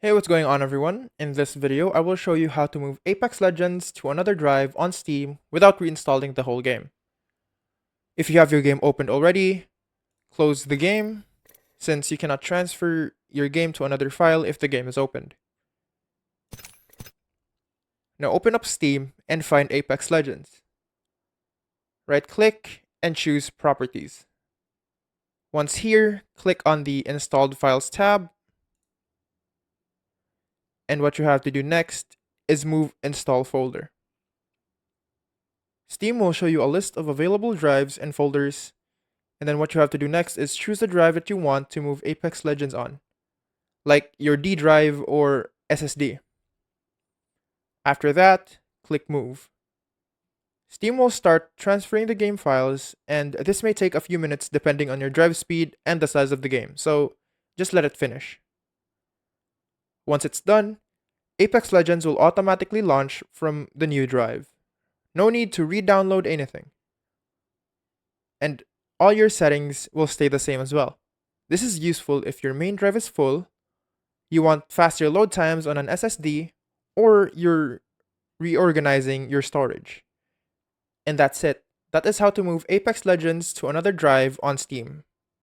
Hey, what's going on everyone? In this video, I will show you how to move Apex Legends to another drive on Steam without reinstalling the whole game. If you have your game opened already, close the game, since you cannot transfer your game to another file if the game is opened. Now open up Steam and find Apex Legends. Right-click and choose Properties. Once here, click on the Installed Files tab, and what you have to do next is move Install Folder. Steam will show you a list of available drives and folders, and then what you have to do next is choose the drive that you want to move Apex Legends on, like your D drive or SSD. After that, click Move. Steam will start transferring the game files, and this may take a few minutes depending on your drive speed and the size of the game, so just let it finish. Once it's done, Apex Legends will automatically launch from the new drive. No need to re-download anything. And all your settings will stay the same as well. This is useful if your main drive is full, you want faster load times on an SSD, or you're reorganizing your storage. And that's it. That is how to move Apex Legends to another drive on Steam.